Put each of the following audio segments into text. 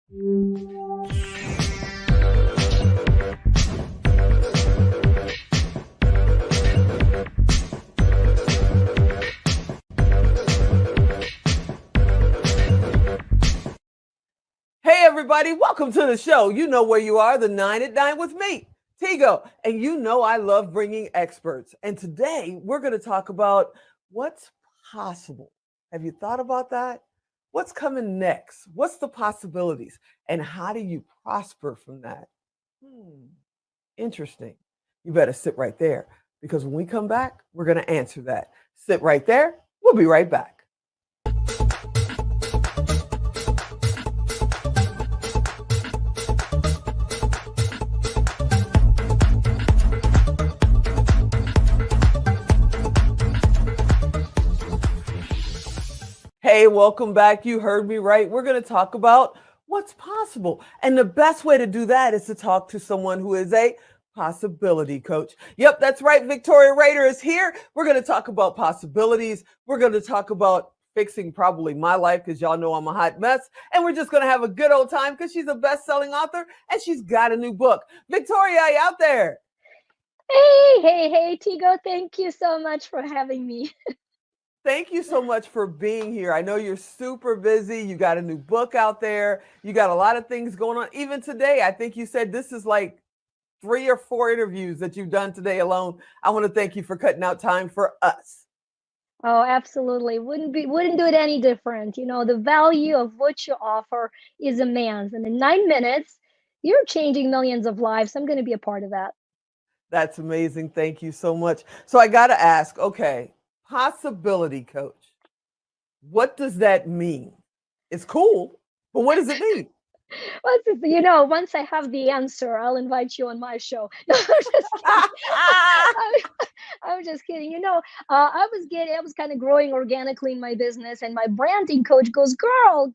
Hey, everybody, welcome to the show. You know where you are, the 9 at 9 with me, Tigo. And you know I love bringing experts. And today we're going to talk about what's possible. Have you thought about that? What's coming next? What's the possibilities? And how do you prosper from that? Interesting. You better sit right there because when we come back, we're going to answer that. Sit right there. We'll be right back. Hey, welcome back. You heard me right. We're going to talk about what's possible. And the best way to do that is to talk to someone who is a possibility coach. Yep, that's right. Victoria Rader is here. We're going to talk about possibilities. We're going to talk about fixing probably my life because y'all know I'm a hot mess. And we're just going to have a good old time because she's a best-selling author and she's got a new book. Victoria, are you out there? Hey, Tigo, thank you so much for having me. Thank you so much for being here. I know you're super busy. You got a new book out there. You got a lot of things going on. Even today, I think you said this is like 3 or 4 interviews that you've done today alone. I want to thank you for cutting out time for us. Oh, absolutely. Wouldn't do it any different. You know, the value of what you offer is immense. And in 9 minutes, you're changing millions of lives. I'm going to be a part of that. That's amazing. Thank you so much. So I got to ask, okay, possibility coach. What does that mean? It's cool, but what does it mean? Once I have the answer, I'll invite you on my show. No, I'm just kidding. I'm, I'm just kidding. I was kind of growing organically in my business, and my branding coach goes, girl,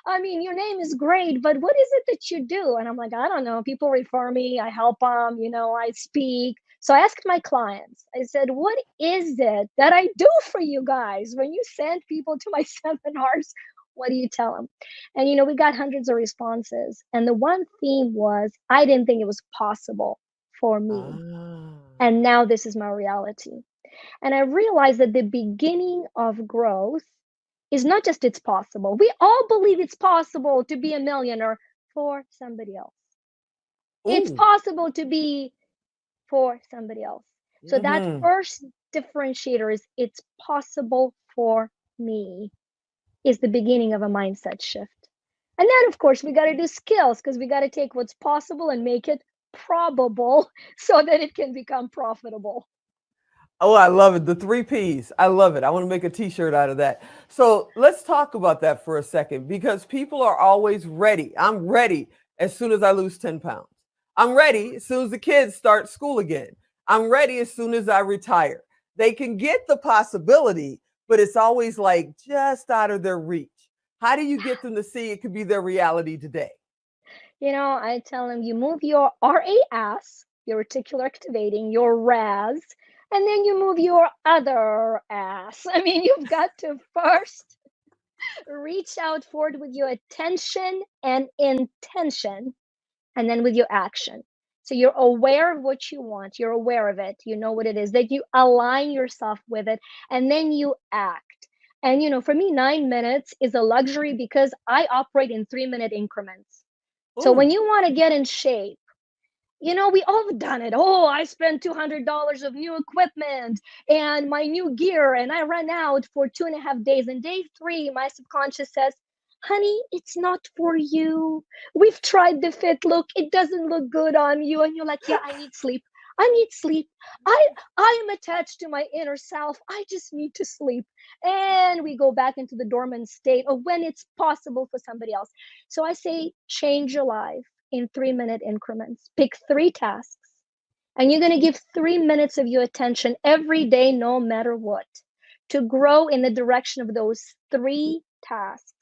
I mean, your name is great, but what is it that you do? And I'm like, I don't know. People refer me, I help them, I speak. So I asked my clients, I said, what is it that I do for you guys when you send people to my seminars? What do you tell them? And we got hundreds of responses. And the one theme was, I didn't think it was possible for me. Ah. And now this is my reality. And I realized that the beginning of growth is not just it's possible. We all believe it's possible to be a millionaire for somebody else. It's Ooh. possible to be for somebody else. So that Mhm. first differentiator is it's possible for me is the beginning of a mindset shift. And then, of course, we got to do skills because we got to take what's possible and make it probable so that it can become profitable. Oh, I love it. The 3 Ps. I love it. I want to make a t-shirt out of that. So let's talk about that for a second because people are always ready. I'm ready as soon as I lose 10 pounds. I'm ready as soon as the kids start school again. I'm ready as soon as I retire. They can get the possibility, but it's always like just out of their reach. How do you get them to see it could be their reality today? I tell them you move your RAS, your reticular activating, your RAS, and then you move your other ass. I mean, you've got to first reach out forward with your attention and intention, and then with your action. So you're aware of what you want, you're aware of it, you know what it is, that you align yourself with it, and then you act. And for me, 9 minutes is a luxury because I operate in 3 minute increments. So when Ooh. you want to get in shape, we all have done it. Oh, I spent $200 of new equipment and my new gear, and I ran out for 2.5 days. And day three, my subconscious says, honey, it's not for you. We've tried the fit look. It doesn't look good on you. And you're like, yeah, I need sleep. I need sleep. I am attached to my inner self. I just need to sleep. And we go back into the dormant state of when it's possible for somebody else. So I say, change your life in 3 minute increments. Pick 3 tasks, and you're going to give 3 minutes of your attention every day, no matter what, to grow in the direction of those 3 tasks.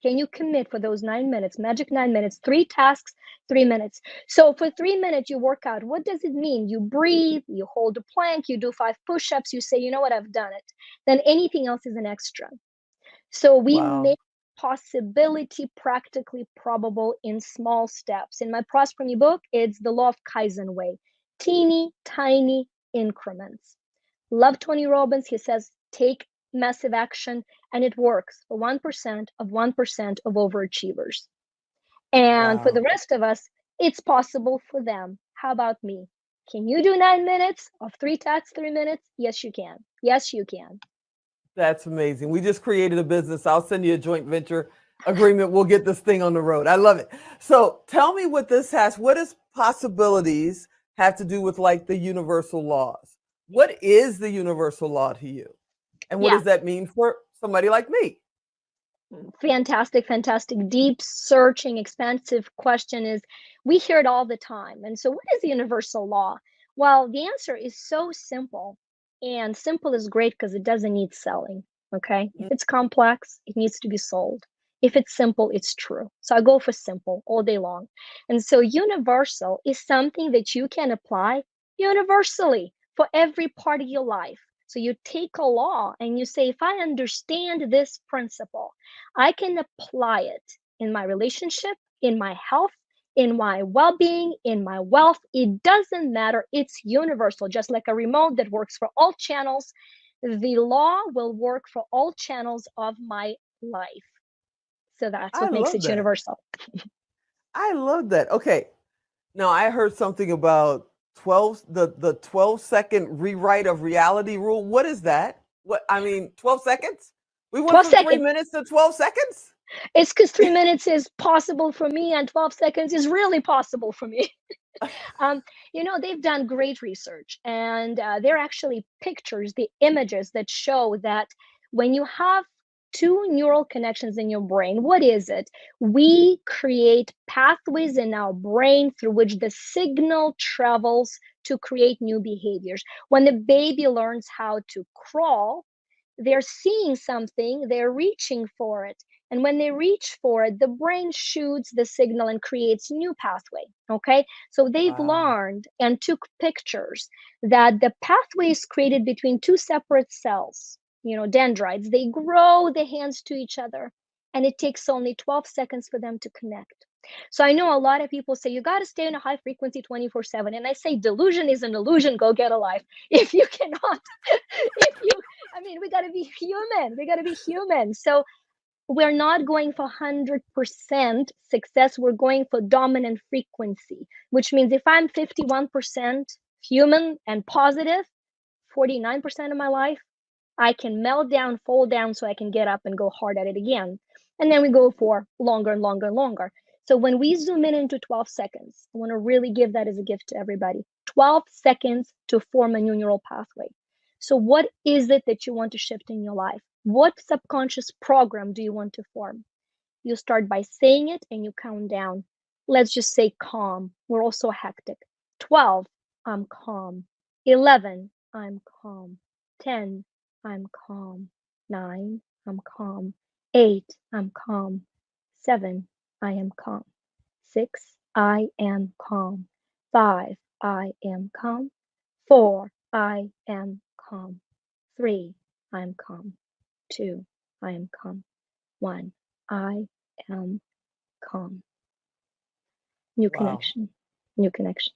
Can you commit for those 9 minutes, magic 9 minutes, 3 tasks, 3 minutes? So for 3 minutes, you work out. What does it mean? You breathe, you hold a plank, you do 5 push ups, you say, you know what, I've done it. Then anything else is an extra. So we Wow. make possibility practically probable in small steps. In my Prosper Me book, it's the law of Kaizen way, teeny tiny increments. Love Tony Robbins. He says, take massive action, and it works for 1% of 1% of overachievers. And for Wow. the rest of us, it's possible for them. How about me? Can you do 9 minutes of 3 tasks, 3 minutes? Yes, you can. Yes, you can. That's amazing. We just created a business. I'll send you a joint venture agreement. We'll get this thing on the road. I love it. So tell me what does possibilities have to do with like the universal laws? What is the universal law to you? And what Yeah, does that mean for somebody like me? fantastic, fantastic, deep, searching, expansive question is we hear it all the time. And so, what is the universal law? Well, the answer is so simple, and simple is great because it doesn't need selling. Okay. If Mm, it's complex, it needs to be sold. If it's simple, it's true. So, I go for simple all day long. And so, universal is something that you can apply universally for every part of your life. So, you take a law and you say, if I understand this principle, I can apply it in my relationship, in my health, in my well being, in my wealth. It doesn't matter. It's universal, just like a remote that works for all channels. The law will work for all channels of my life. So that's I what makes love it that. universal. I love that. Okay. Now I heard something about 12 the 12-second rewrite of reality rule. What is that? 12 seconds? We went 12 from 3 seconds. minutes to 12 seconds? It's because 3 minutes is possible for me, and 12 seconds is really possible for me. um, they've done great research, and they're actually pictures, the images that show that when you have two neural connections in your brain, what is it? We create pathways in our brain through which the signal travels to create new behaviors. When the baby learns how to crawl, they're seeing something, they're reaching for it. And when they reach for it, the brain shoots the signal and creates new pathway. Okay. So they've Wow. learned and took pictures that the pathway is created between two separate cells, dendrites. They grow the hands to each other, and it takes only 12 seconds for them to connect. So I know a lot of people say you got to stay in a high frequency 24/7. And I say delusion is an illusion. Go get a life. If you cannot, if you we got to be human. We got to be human. So we're not going for 100% success. We're going for dominant frequency, which means if I'm 51% human and positive, 49% of my life, I can melt down, fall down so I can get up and go hard at it again. And then we go for longer and longer and longer. So when we zoom in into 12 seconds, I want to really give that as a gift to everybody. 12 seconds to form a new neural pathway. So what is it that you want to shift in your life? What subconscious program do you want to form? You start by saying it and you count down. Let's just say calm. We're also hectic. 12, I'm calm. 11, I'm calm. 10, I'm calm. 9, I'm calm. 8, I'm calm. 7, I am calm. 6, I am calm. 5, I am calm. 4, I am calm. 3, I am calm. 2, I am calm. 1, I am calm. New Wow. connection. New connection.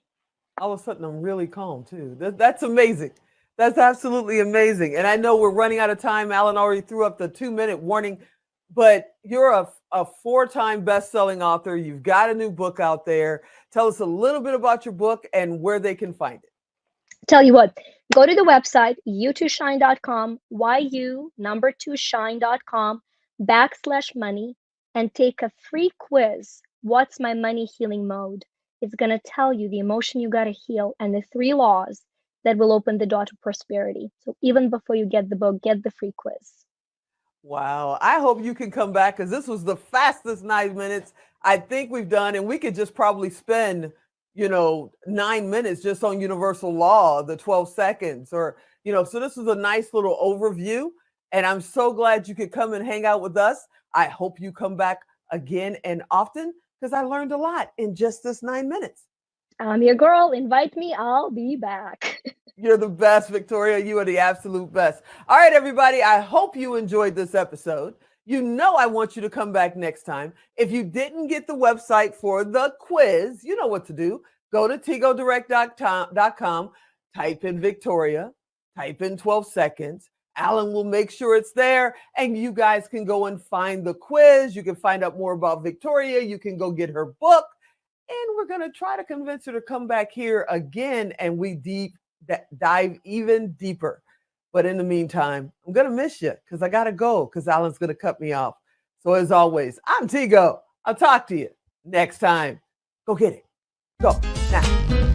All of a sudden, I'm really calm too. That's amazing. That's absolutely amazing. And I know we're running out of time. Alan already threw up the 2-minute warning, but you're a 4-time best-selling author. You've got a new book out there. Tell us a little bit about your book and where they can find it. Tell you what, go to the website, you2shine.com, you2shine.com/money, and take a free quiz. What's my money healing mode? It's going to tell you the emotion you got to heal and the 3 laws that will open the door to prosperity. So even before you get the book, get the free quiz. Wow. I hope you can come back because this was the fastest 9 minutes I think we've done. And we could just probably spend, 9 minutes just on universal law, the 12 seconds so this was a nice little overview. And I'm so glad you could come and hang out with us. I hope you come back again and often because I learned a lot in just this 9 minutes. I'm your girl. Invite me. I'll be back. You're the best, Victoria. You are the absolute best. All right, everybody. I hope you enjoyed this episode. You know I want you to come back next time. If you didn't get the website for the quiz, you know what to do. Go to tigodirect.com, type in Victoria, type in 12 seconds. Alan will make sure it's there, and you guys can go and find the quiz. You can find out more about Victoria. You can go get her book, and we're going to try to convince her to come back here again, and we dive even deeper. But in the meantime, I'm going to miss you because I got to go because Alan's going to cut me off. So as always, I'm Tigo. I'll talk to you next time. Go get it. Go now.